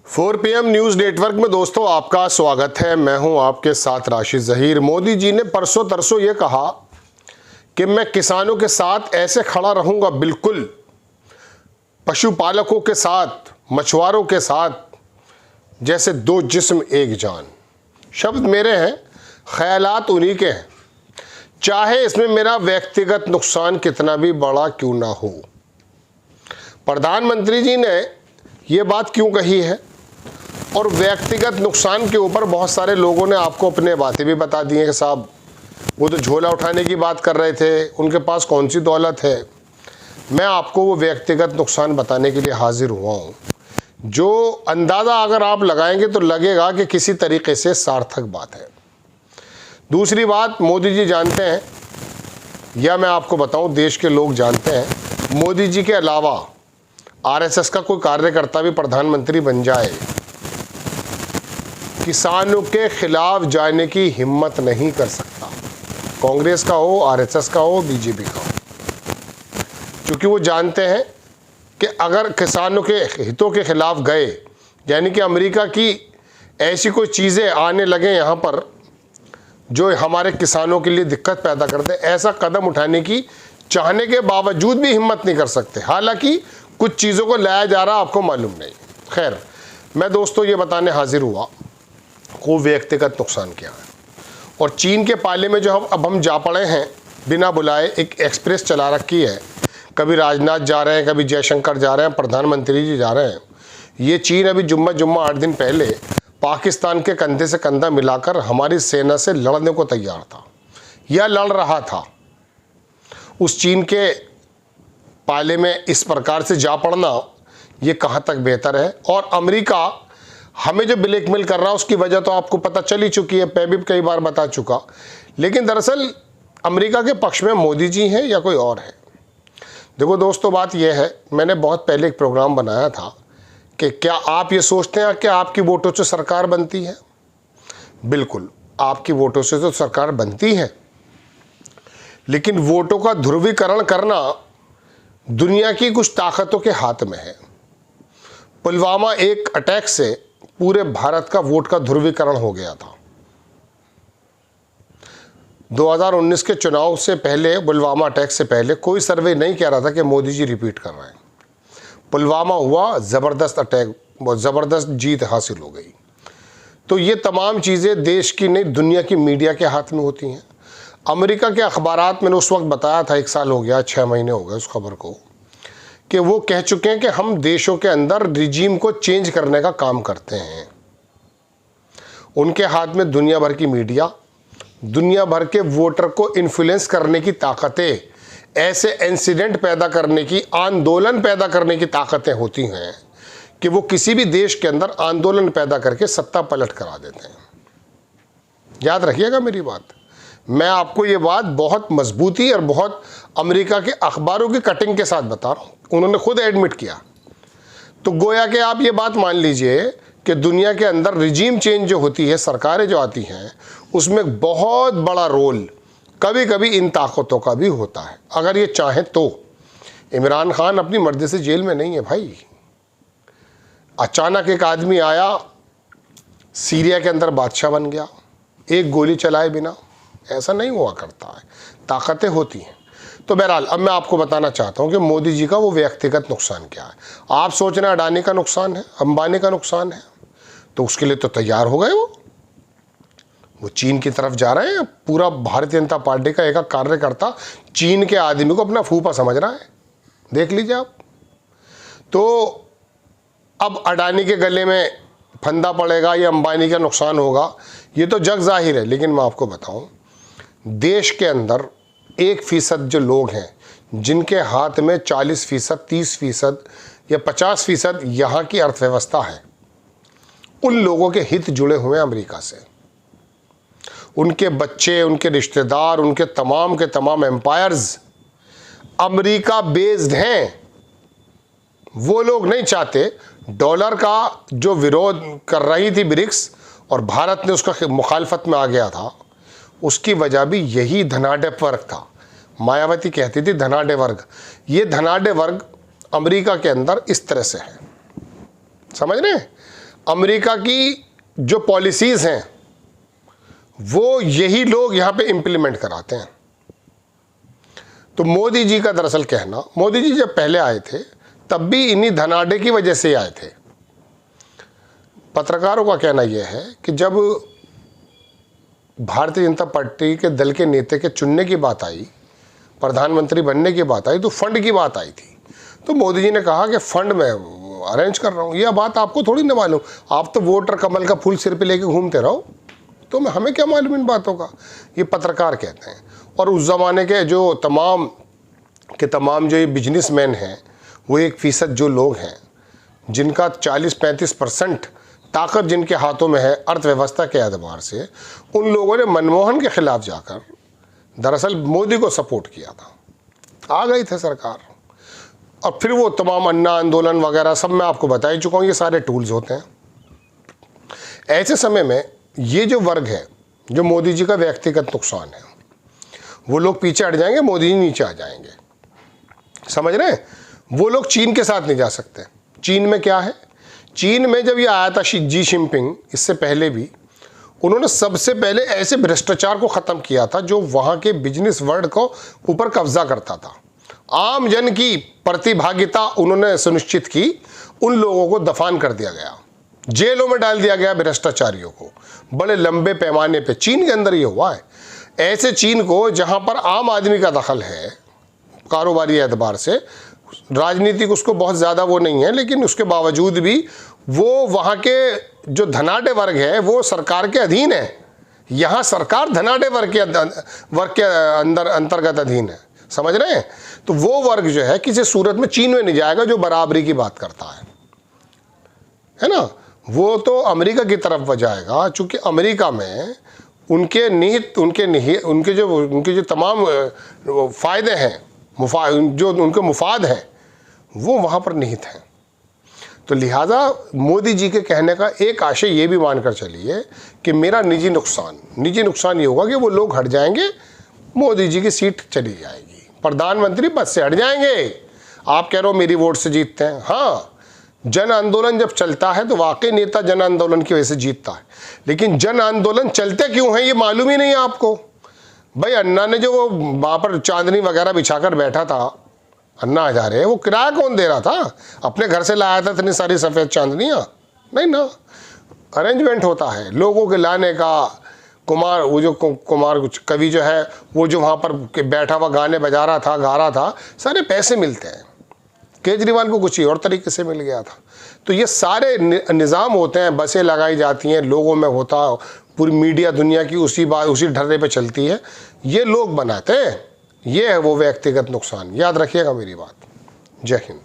4 PM news network में दोस्तों आपका स्वागत है। मैं हूं आपके साथ राशिद जहीर। मोदी जी ने परसों तरसों ये कहा कि मैं किसानों के साथ ऐसे खड़ा रहूंगा, बिल्कुल पशुपालकों के साथ, मछुआरों के साथ, जैसे दो जिस्म एक जान। शब्द मेरे हैं, ख्यालात उन्हीं के हैं, चाहे इसमें मेरा व्यक्तिगत नुकसान कितना भी बड़ा क्यों ना हो। प्रधानमंत्री जी ने ये बात क्यों कही है और व्यक्तिगत नुकसान के ऊपर बहुत सारे लोगों ने आपको अपने बातें भी बता दी हैं कि साहब वो तो झोला उठाने की बात कर रहे थे, उनके पास कौन सी दौलत है। मैं आपको वो व्यक्तिगत नुकसान बताने के लिए हाजिर हुआ हूँ, जो अंदाज़ा अगर आप लगाएंगे तो लगेगा कि किसी तरीके से सार्थक बात है। दूसरी बात, मोदी जी जानते हैं, या मैं आपको बताऊं देश के लोग जानते हैं, मोदी जी के अलावा आरएसएस का कोई कार्यकर्ता भी प्रधानमंत्री बन जाए, किसानों के खिलाफ जाने की हिम्मत नहीं कर सकता। कांग्रेस का हो, आरएसएस का हो, बीजेपी का हो, क्योंकि वो जानते हैं कि अगर किसानों के हितों के खिलाफ गए, यानी कि अमेरिका की ऐसी कोई चीज़ें आने लगे यहाँ पर जो हमारे किसानों के लिए दिक्कत पैदा करते, ऐसा कदम उठाने की चाहने के बावजूद भी हिम्मत नहीं कर सकते। हालांकि कुछ चीज़ों को लाया जा रहा आपको मालूम नहीं। खैर, मैं दोस्तों ये बताने हाजिर हुआ को व्यक्तिगत नुकसान क्या है। और चीन के पाले में जो हम जा पड़े हैं बिना बुलाए, एक एक्सप्रेस चला रखी है, कभी राजनाथ जा रहे हैं, कभी जयशंकर जा रहे हैं, प्रधानमंत्री जी जा रहे हैं। ये चीन अभी जुम्मा 8 दिन पहले पाकिस्तान के कंधे से कंधा मिलाकर हमारी सेना से लड़ने को तैयार था या लड़ रहा था। उस चीन के पाले में इस प्रकार से जा पड़ना ये कहाँ तक बेहतर है। और अमेरिका हमें जो ब्लैकमेल कर रहा है उसकी वजह तो आपको पता चल ही चुकी है, मैं भी कई बार बता चुका। लेकिन दरअसल अमेरिका के पक्ष में मोदी जी हैं या कोई और है। देखो दोस्तों, बात यह है, मैंने बहुत पहले एक प्रोग्राम बनाया था कि क्या आप ये सोचते हैं कि आपकी वोटों से सरकार बनती है। बिल्कुल, आपकी वोटों से तो सरकार बनती है, लेकिन वोटों का ध्रुवीकरण करना दुनिया की कुछ ताकतों के हाथ में है। पुलवामा एक अटैक से पूरे भारत का वोट का ध्रुवीकरण हो गया था। 2019 के चुनाव से पहले, पुलवामा अटैक से पहले कोई सर्वे नहीं कह रहा था कि मोदी जी रिपीट कर रहे हैं। पुलवामा हुआ, ज़बरदस्त अटैक, बहुत ज़बरदस्त जीत हासिल हो गई। तो ये तमाम चीज़ें देश की नहीं, दुनिया की मीडिया के हाथ में होती हैं। अमेरिका के अखबारात, मैंने उस वक्त बताया था, 1 साल हो गया, 6 महीने हो गए उस खबर को, कि वो कह चुके हैं कि हम देशों के अंदर रिजीम को चेंज करने का काम करते हैं। उनके हाथ में दुनिया भर की मीडिया, दुनिया भर के वोटर को इन्फ्लुएंस करने की ताकतें, ऐसे इंसिडेंट पैदा करने की, आंदोलन पैदा करने की ताकतें होती हैं कि वो किसी भी देश के अंदर आंदोलन पैदा करके सत्ता पलट करा देते हैं। याद रखिएगा मेरी बात। मैं आपको ये बात बहुत मजबूती और बहुत अमेरिका के अखबारों की कटिंग के साथ बता रहा हूँ, उन्होंने खुद एडमिट किया। तो गोया कि आप ये बात मान लीजिए कि दुनिया के अंदर रिजीम चेंज जो होती है, सरकारें जो आती हैं, उसमें बहुत बड़ा रोल कभी कभी इन ताकतों का भी होता है, अगर ये चाहें तो। इमरान खान अपनी मर्जी से जेल में नहीं है भाई। अचानक एक आदमी आया, सीरिया के अंदर बादशाह बन गया, एक गोली चलाए बिना, ऐसा नहीं हुआ करता है, ताकतें होती हैं। तो बहरहाल अब मैं आपको बताना चाहता हूं कि मोदी जी का वो व्यक्तिगत नुकसान क्या है। आप सोच रहे हैं अडानी का नुकसान है, अंबानी का नुकसान है, तो उसके लिए तो तैयार हो गए वो चीन की तरफ जा रहे हैं। पूरा भारतीय जनता पार्टी का एक कार्यकर्ता चीन के आदमी को अपना फूफा समझ रहा है, देख लीजिए आप। तो अब अडानी के गले में फंदा पड़ेगा या अंबानी का नुकसान होगा, ये तो जग जाहिर है। लेकिन मैं आपको बताऊं, देश के अंदर 1% जो लोग हैं, जिनके हाथ में 40%, 30% या 50% यहाँ की अर्थव्यवस्था है, उन लोगों के हित जुड़े हुए हैं अमेरिका से। उनके बच्चे, उनके रिश्तेदार, उनके तमाम के तमाम एम्पायर्स अमेरिका बेस्ड हैं। वो लोग नहीं चाहते। डॉलर का जो विरोध कर रही थी ब्रिक्स और भारत ने उसका मुखालफत में आ गया था, उसकी वजह भी यही धनाढ्य वर्ग था। मायावती कहती थी धनाढ्य वर्ग। ये धनाढ्य वर्ग अमेरिका के अंदर इस तरह से है, समझ रहे हैं। अमेरिका की जो पॉलिसीज़ हैं वो यही लोग यहाँ पे इम्प्लीमेंट कराते हैं। तो मोदी जी का दरअसल कहना, मोदी जी जब पहले आए थे तब भी इन्हीं धनाढ़े की वजह से आए थे। पत्रकारों का कहना यह है कि जब भारतीय जनता पार्टी के दल के नेता के चुनने की बात आई, प्रधानमंत्री बनने की बात आई, तो फंड की बात आई थी। तो मोदी जी ने कहा कि फंड मैं अरेंज कर रहा हूँ। यह बात आपको थोड़ी ना मालूम, आप तो वोटर कमल का फूल सिर पे लेके घूमते रहो, तो हमें क्या मालूम इन बातों का। ये पत्रकार कहते हैं। और उस ज़माने के जो तमाम जो ये बिजनेसमैन हैं, वो 1% जो लोग हैं जिनका 40-35% ताकत जिनके हाथों में है अर्थव्यवस्था के एतबार से, उन लोगों ने मनमोहन के खिलाफ जाकर दरअसल मोदी को सपोर्ट किया था। आ गई थे सरकार, और फिर वो तमाम अन्ना आंदोलन वगैरह सब मैं आपको बता ही चुका हूँ, ये सारे टूल्स होते हैं। ऐसे समय में ये जो वर्ग है, जो मोदी जी का व्यक्तिगत नुकसान है, वो लोग पीछे हट जाएंगे, मोदी जी नीचे आ जाएंगे। समझ रहे हैं? वो लोग चीन के साथ नहीं जा सकते। चीन में क्या है, चीन में जब ये आया था शी जिनपिंग, इससे पहले भी उन्होंने सबसे पहले ऐसे भ्रष्टाचार को ख़त्म किया था जो वहाँ के बिजनेस वर्ल्ड को ऊपर कब्जा करता था। आम जन की प्रतिभागिता उन्होंने सुनिश्चित की, उन लोगों को दफन कर दिया गया, जेलों में डाल दिया गया भ्रष्टाचारियों को, बड़े लंबे पैमाने पे चीन के अंदर ये हुआ है। ऐसे चीन को जहाँ पर आम आदमी का दखल है कारोबारी एतबार से, राजनीतिक उसको बहुत ज़्यादा वो नहीं है, लेकिन उसके बावजूद भी वो वहाँ के जो धनाढ़े वर्ग है वो सरकार के अधीन है। यहाँ सरकार धनाढ़े वर्ग के अंदर अंतर्गत अधीन है। समझ रहे हैं? तो वो वर्ग जो है किसी सूरत में चीन में नहीं जाएगा जो बराबरी की बात करता है ना। वो तो अमेरिका की तरफ जाएगा, चूँकि अमेरिका में उनके जो तमाम फ़ायदे हैं, जो उनके मुफाद हैं, वो वहाँ पर निहित हैं। तो लिहाजा मोदी जी के कहने का एक आशय ये भी मानकर चलिए कि मेरा निजी नुकसान ये होगा कि वो लोग हट जाएंगे, मोदी जी की सीट चली जाएगी, प्रधानमंत्री पद से हट जाएंगे। आप कह रहे हो मेरी वोट से जीतते हैं। हाँ, जन आंदोलन जब चलता है तो वाकई नेता जन आंदोलन की वजह से जीतता है, लेकिन जन आंदोलन चलते क्यों हैं ये मालूम ही नहीं है आपको। भाई अन्ना ने जो वो वहाँ पर चांदनी वगैरह बिछाकर बैठा था, अन्ना हजारे, वो किराया कौन दे रहा था? अपने घर से लाया था इतनी सारी सफ़ेद चांदनियाँ? नहीं ना, अरेंजमेंट होता है लोगों के लाने का। कुमार कवि जो है वो जो वहाँ पर बैठा हुआ गाने बजा रहा था, गा रहा था, सारे पैसे मिलते हैं। केजरीवाल को कुछ ही और तरीके से मिल गया था। तो ये सारे निज़ाम होते हैं, बसें लगाई जाती हैं, लोगों में होता, पूरी मीडिया दुनिया की उसी ढर्रे पे चलती है, ये लोग बनाते हैं। ये है वो व्यक्तिगत नुकसान। याद रखिएगा मेरी बात। जय हिंद।